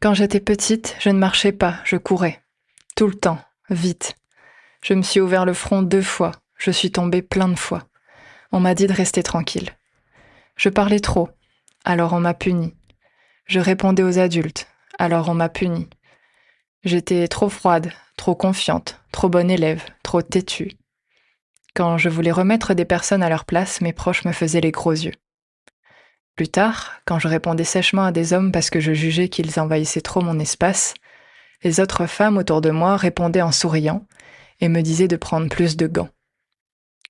Quand j'étais petite, je ne marchais pas, je courais. Tout le temps, vite. Je me suis ouvert le front 2 fois, je suis tombée plein de fois. On m'a dit de rester tranquille. Je parlais trop, alors on m'a puni. Je répondais aux adultes, alors on m'a puni. J'étais trop froide, trop confiante, trop bonne élève, trop têtue. Quand je voulais remettre des personnes à leur place, mes proches me faisaient les gros yeux. Plus tard, quand je répondais sèchement à des hommes parce que je jugeais qu'ils envahissaient trop mon espace, les autres femmes autour de moi répondaient en souriant et me disaient de prendre plus de gants.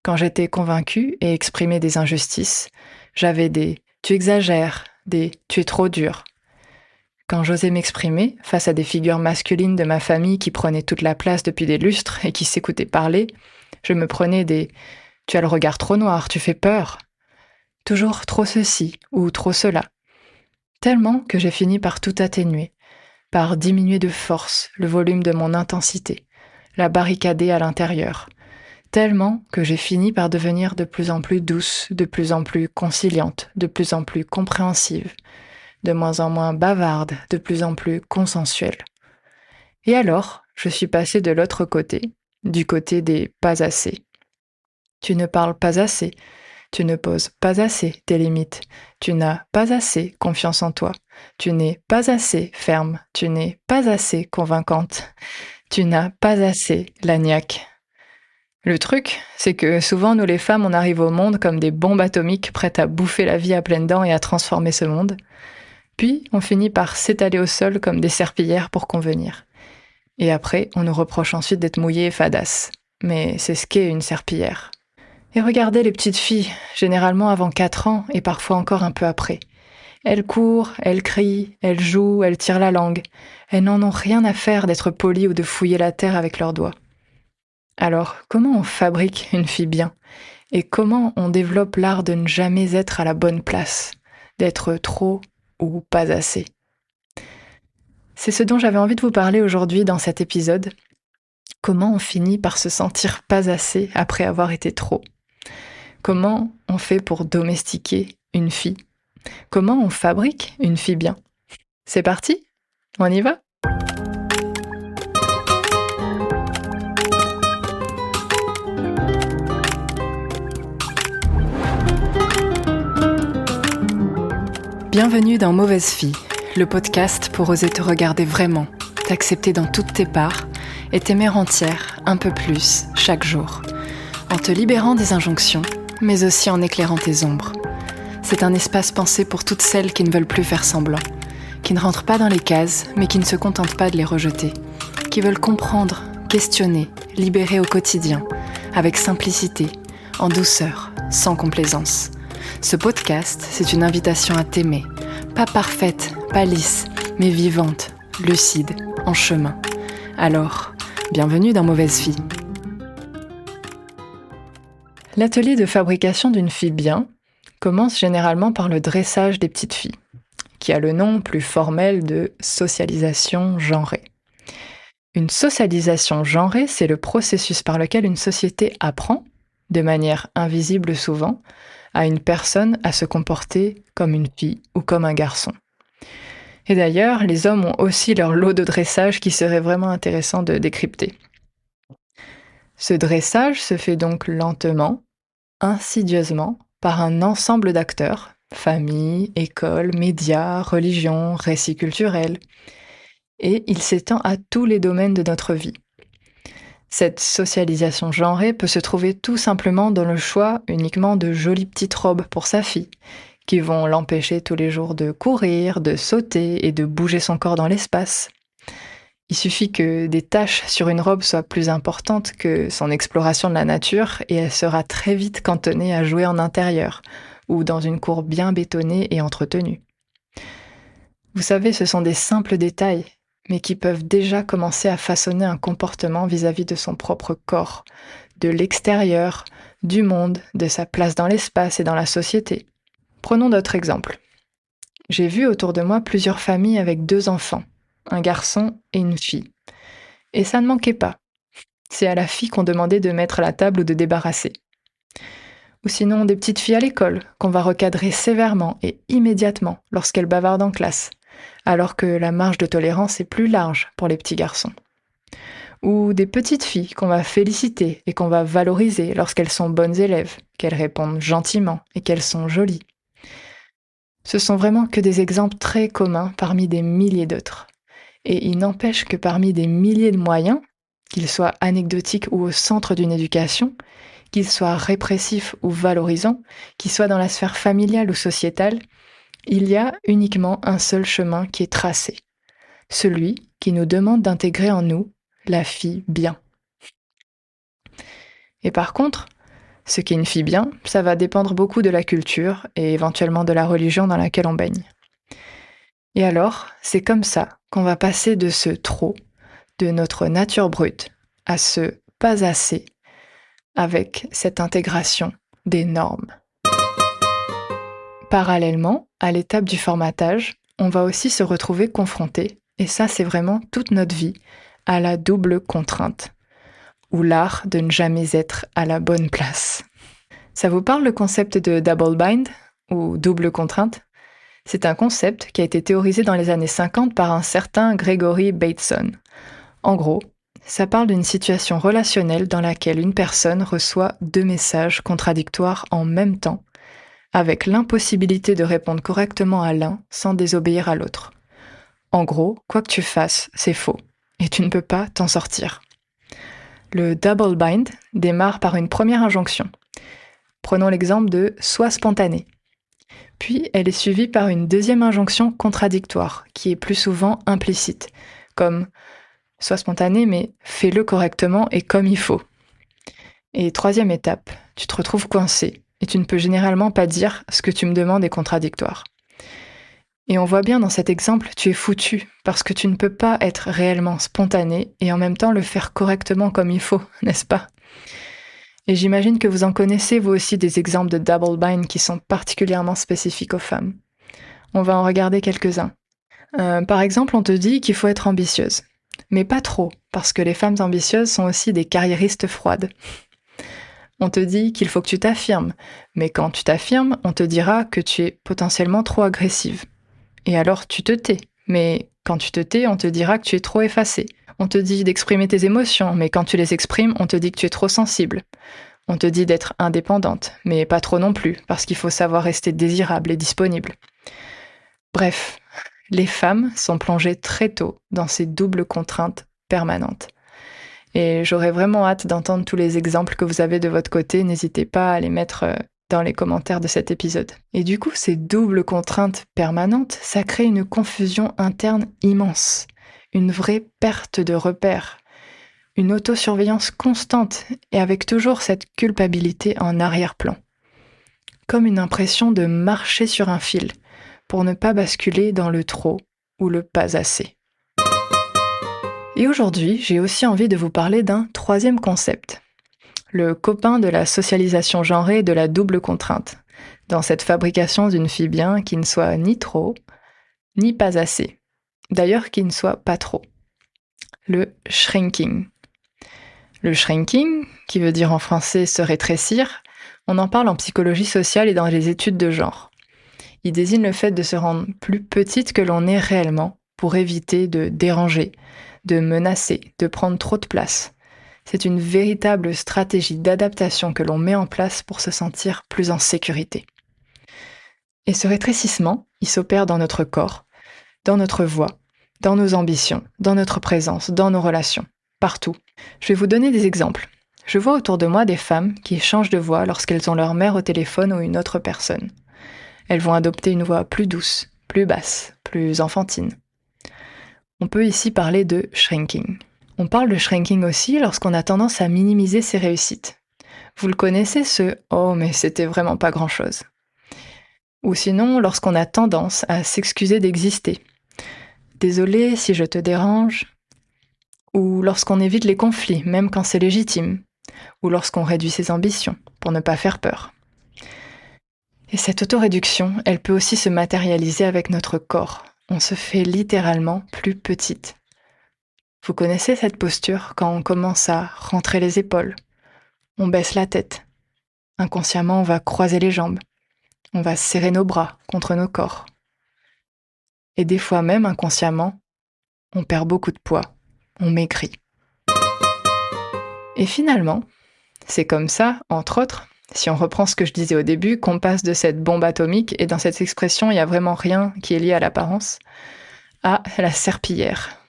Quand j'étais convaincue et exprimais des injustices, j'avais des « tu exagères », des « tu es trop dur ». Quand j'osais m'exprimer face à des figures masculines de ma famille qui prenaient toute la place depuis des lustres et qui s'écoutaient parler, je me prenais des « tu as le regard trop noir, tu fais peur ». Toujours trop ceci ou trop cela. Tellement que j'ai fini par tout atténuer, par diminuer de force le volume de mon intensité, la barricader à l'intérieur. Tellement que j'ai fini par devenir de plus en plus douce, de plus en plus conciliante, de plus en plus compréhensive, de moins en moins bavarde, de plus en plus consensuelle. Et alors, je suis passée de l'autre côté, du côté des pas assez. Tu ne parles pas assez. Tu ne poses pas assez tes limites. Tu n'as pas assez confiance en toi. Tu n'es pas assez ferme. Tu n'es pas assez convaincante. Tu n'as pas assez la niaque. Le truc, c'est que souvent, nous les femmes, on arrive au monde comme des bombes atomiques prêtes à bouffer la vie à pleines dents et à transformer ce monde. Puis, on finit par s'étaler au sol comme des serpillières pour convenir. Et après, on nous reproche ensuite d'être mouillées et fadasses. Mais c'est ce qu'est une serpillière. Et regardez les petites filles, généralement avant 4 ans et parfois encore un peu après. Elles courent, elles crient, elles jouent, elles tirent la langue. Elles n'en ont rien à faire d'être polies ou de fouiller la terre avec leurs doigts. Alors, comment on fabrique une fille bien? Et comment on développe l'art de ne jamais être à la bonne place, d'être trop ou pas assez? C'est ce dont j'avais envie de vous parler aujourd'hui dans cet épisode. Comment on finit par se sentir pas assez après avoir été trop? Comment on fait pour domestiquer une fille? Comment on fabrique une fille bien? C'est parti? On y va? Bienvenue dans Mauvaise Fille, le podcast pour oser te regarder vraiment, t'accepter dans toutes tes parts et t'aimer entière, un peu plus, chaque jour, en te libérant des injonctions, mais aussi en éclairant tes ombres. C'est un espace pensé pour toutes celles qui ne veulent plus faire semblant, qui ne rentrent pas dans les cases, mais qui ne se contentent pas de les rejeter, qui veulent comprendre, questionner, libérer au quotidien, avec simplicité, en douceur, sans complaisance. Ce podcast, c'est une invitation à t'aimer, pas parfaite, pas lisse, mais vivante, lucide, en chemin. Alors, bienvenue dans Mauvaise Fille. L'atelier de fabrication d'une fille bien commence généralement par le dressage des petites filles, qui a le nom plus formel de socialisation genrée. Une socialisation genrée, c'est le processus par lequel une société apprend, de manière invisible souvent, à une personne à se comporter comme une fille ou comme un garçon. Et d'ailleurs, les hommes ont aussi leur lot de dressage qui serait vraiment intéressant de décrypter. Ce dressage se fait donc lentement, insidieusement, par un ensemble d'acteurs, famille, école, médias, religion, récits culturels, et il s'étend à tous les domaines de notre vie. Cette socialisation genrée peut se trouver tout simplement dans le choix uniquement de jolies petites robes pour sa fille, qui vont l'empêcher tous les jours de courir, de sauter et de bouger son corps dans l'espace. Il suffit que des taches sur une robe soient plus importantes que son exploration de la nature et elle sera très vite cantonnée à jouer en intérieur ou dans une cour bien bétonnée et entretenue. Vous savez, ce sont des simples détails, mais qui peuvent déjà commencer à façonner un comportement vis-à-vis de son propre corps, de l'extérieur, du monde, de sa place dans l'espace et dans la société. Prenons d'autres exemples. J'ai vu autour de moi plusieurs familles avec 2 enfants, un garçon et une fille. Et ça ne manquait pas. C'est à la fille qu'on demandait de mettre la table ou de débarrasser. Ou sinon des petites filles à l'école qu'on va recadrer sévèrement et immédiatement lorsqu'elles bavardent en classe, alors que la marge de tolérance est plus large pour les petits garçons. Ou des petites filles qu'on va féliciter et qu'on va valoriser lorsqu'elles sont bonnes élèves, qu'elles répondent gentiment et qu'elles sont jolies. Ce sont vraiment que des exemples très communs parmi des milliers d'autres. Et il n'empêche que parmi des milliers de moyens, qu'ils soient anecdotiques ou au centre d'une éducation, qu'ils soient répressifs ou valorisants, qu'ils soient dans la sphère familiale ou sociétale, il y a uniquement un seul chemin qui est tracé, celui qui nous demande d'intégrer en nous la fille bien. Et par contre, ce qu'est une fille bien, ça va dépendre beaucoup de la culture et éventuellement de la religion dans laquelle on baigne. Et alors, c'est comme ça qu'on va passer de ce trop, de notre nature brute, à ce pas assez, avec cette intégration des normes. Parallèlement, à l'étape du formatage, on va aussi se retrouver confronté, et ça c'est vraiment toute notre vie, à la double contrainte, ou l'art de ne jamais être à la bonne place. Ça vous parle le concept de double bind, ou double contrainte? C'est un concept qui a été théorisé dans les années 50 par un certain Gregory Bateson. En gros, ça parle d'une situation relationnelle dans laquelle une personne reçoit deux messages contradictoires en même temps, avec l'impossibilité de répondre correctement à l'un sans désobéir à l'autre. En gros, quoi que tu fasses, c'est faux, et tu ne peux pas t'en sortir. Le double bind démarre par une première injonction. Prenons l'exemple de « sois spontané ». Puis elle est suivie par une deuxième injonction contradictoire, qui est plus souvent implicite, comme « sois spontané, mais fais-le correctement et comme il faut ». Et troisième étape, tu te retrouves coincé, et tu ne peux généralement pas dire « ce que tu me demandes est contradictoire ». Et on voit bien dans cet exemple, tu es foutu, parce que tu ne peux pas être réellement spontané et en même temps le faire correctement comme il faut, n'est-ce pas? Et j'imagine que vous en connaissez vous aussi des exemples de double bind qui sont particulièrement spécifiques aux femmes. On va en regarder quelques-uns. Par exemple, on te dit qu'il faut être ambitieuse. Mais pas trop, parce que les femmes ambitieuses sont aussi des carriéristes froides. On te dit qu'il faut que tu t'affirmes, mais quand tu t'affirmes, on te dira que tu es potentiellement trop agressive. Et alors tu te tais, mais quand tu te tais, on te dira que tu es trop effacée. On te dit d'exprimer tes émotions, mais quand tu les exprimes, on te dit que tu es trop sensible. On te dit d'être indépendante, mais pas trop non plus, parce qu'il faut savoir rester désirable et disponible. Bref, les femmes sont plongées très tôt dans ces doubles contraintes permanentes. Et j'aurais vraiment hâte d'entendre tous les exemples que vous avez de votre côté. N'hésitez pas à les mettre dans les commentaires de cet épisode. Et du coup, ces doubles contraintes permanentes, ça crée une confusion interne immense, une vraie perte de repères, une autosurveillance constante et avec toujours cette culpabilité en arrière-plan. Comme une impression de marcher sur un fil pour ne pas basculer dans le trop ou le pas assez. Et aujourd'hui, j'ai aussi envie de vous parler d'un troisième concept, le copain de la socialisation genrée de la double contrainte, dans cette fabrication d'une fille bien qui ne soit ni trop, ni pas assez. D'ailleurs, qui ne soit pas trop. Le shrinking. Le shrinking, qui veut dire en français se rétrécir, on en parle en psychologie sociale et dans les études de genre. Il désigne le fait de se rendre plus petite que l'on est réellement pour éviter de déranger, de menacer, de prendre trop de place. C'est une véritable stratégie d'adaptation que l'on met en place pour se sentir plus en sécurité. Et ce rétrécissement, il s'opère dans notre corps, dans notre voix, dans nos ambitions, dans notre présence, dans nos relations, partout. Je vais vous donner des exemples. Je vois autour de moi des femmes qui changent de voix lorsqu'elles ont leur mère au téléphone ou une autre personne. Elles vont adopter une voix plus douce, plus basse, plus enfantine. On peut ici parler de shrinking. On parle de shrinking aussi lorsqu'on a tendance à minimiser ses réussites. Vous le connaissez ce « oh mais c'était vraiment pas grand-chose ». Ou sinon lorsqu'on a tendance à s'excuser d'exister. « Désolé si je te dérange ». Ou lorsqu'on évite les conflits, même quand c'est légitime. Ou lorsqu'on réduit ses ambitions, pour ne pas faire peur. Et cette autoréduction, elle peut aussi se matérialiser avec notre corps. On se fait littéralement plus petite. Vous connaissez cette posture quand on commence à rentrer les épaules. On baisse la tête. Inconsciemment, on va croiser les jambes. On va serrer nos bras contre nos corps. Et des fois même inconsciemment, on perd beaucoup de poids, on maigrit. Et finalement, c'est comme ça, entre autres, si on reprend ce que je disais au début, qu'on passe de cette bombe atomique, et dans cette expression, il n'y a vraiment rien qui est lié à l'apparence, à la serpillière.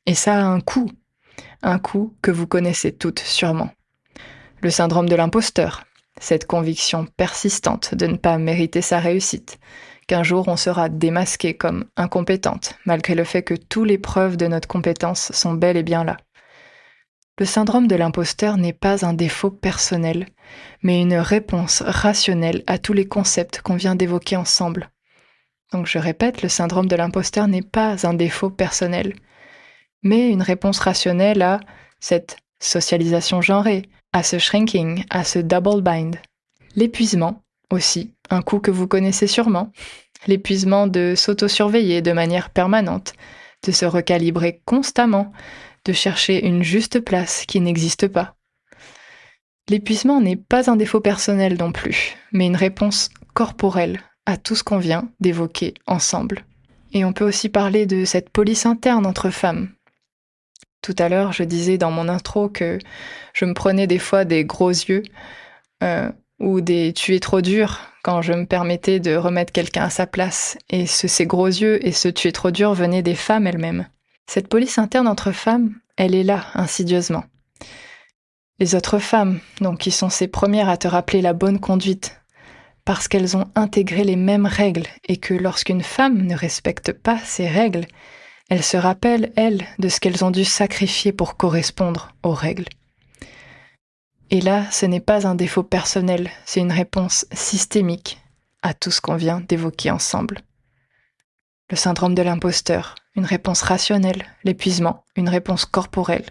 Et ça a un coup que vous connaissez toutes sûrement. Le syndrome de l'imposteur, cette conviction persistante de ne pas mériter sa réussite, qu'un jour on sera démasqué comme incompétente, malgré le fait que toutes les preuves de notre compétence sont bel et bien là. Le syndrome de l'imposteur n'est pas un défaut personnel, mais une réponse rationnelle à tous les concepts qu'on vient d'évoquer ensemble. Donc je répète, le syndrome de l'imposteur n'est pas un défaut personnel, mais une réponse rationnelle à cette socialisation genrée, à ce shrinking, à ce double bind. L'épuisement aussi, un coup que vous connaissez sûrement. L'épuisement de s'auto-surveiller de manière permanente, de se recalibrer constamment, de chercher une juste place qui n'existe pas. L'épuisement n'est pas un défaut personnel non plus, mais une réponse corporelle à tout ce qu'on vient d'évoquer ensemble. Et on peut aussi parler de cette police interne entre femmes. Tout à l'heure, je disais dans mon intro que je me prenais des fois des gros yeux ou des tu es trop dur quand je me permettais de remettre quelqu'un à sa place. Et ces gros yeux et ce tu es trop dur venaient des femmes elles-mêmes. Cette police interne entre femmes, elle est là, insidieusement. Les autres femmes, donc, qui sont ces premières à te rappeler la bonne conduite, parce qu'elles ont intégré les mêmes règles, et que lorsqu'une femme ne respecte pas ces règles, elle se rappelle, elle, de ce qu'elles ont dû sacrifier pour correspondre aux règles. Et là, ce n'est pas un défaut personnel, c'est une réponse systémique à tout ce qu'on vient d'évoquer ensemble. Le syndrome de l'imposteur, une réponse rationnelle, l'épuisement, une réponse corporelle,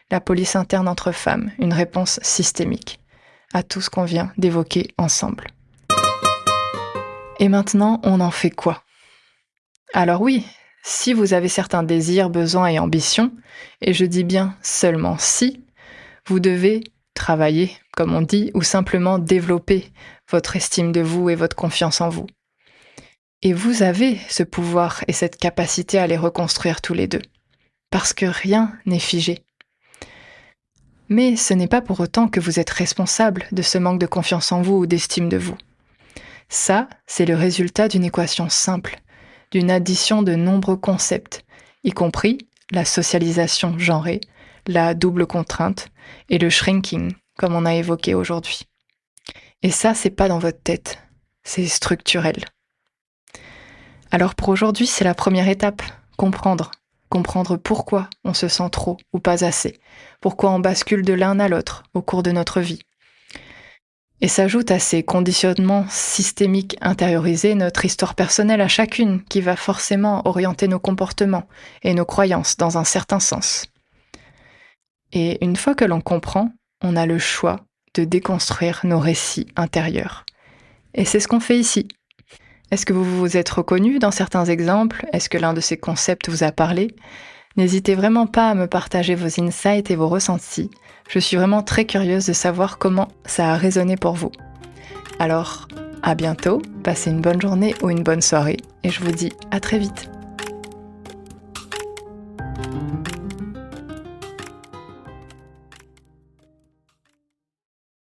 la police interne entre femmes, une réponse systémique à tout ce qu'on vient d'évoquer ensemble. Et maintenant, on en fait quoi ? Alors oui, si vous avez certains désirs, besoins et ambitions, et je dis bien seulement si, vous devez travailler, comme on dit, ou simplement développer votre estime de vous et votre confiance en vous. Et vous avez ce pouvoir et cette capacité à les reconstruire tous les deux, parce que rien n'est figé. Mais ce n'est pas pour autant que vous êtes responsable de ce manque de confiance en vous ou d'estime de vous. Ça, c'est le résultat d'une équation simple, d'une addition de nombreux concepts, y compris la socialisation genrée, la double contrainte et le shrinking, comme on a évoqué aujourd'hui. Et ça, c'est pas dans votre tête, c'est structurel. Alors pour aujourd'hui, c'est la première étape, comprendre pourquoi on se sent trop ou pas assez, pourquoi on bascule de l'un à l'autre au cours de notre vie. Et s'ajoute à ces conditionnements systémiques intériorisés notre histoire personnelle à chacune qui va forcément orienter nos comportements et nos croyances dans un certain sens. Et une fois que l'on comprend, on a le choix de déconstruire nos récits intérieurs. Et c'est ce qu'on fait ici. Est-ce que vous vous êtes reconnu dans certains exemples ? Est-ce que l'un de ces concepts vous a parlé ? N'hésitez vraiment pas à me partager vos insights et vos ressentis. Je suis vraiment très curieuse de savoir comment ça a résonné pour vous. Alors, à bientôt, passez une bonne journée ou une bonne soirée, et je vous dis à très vite.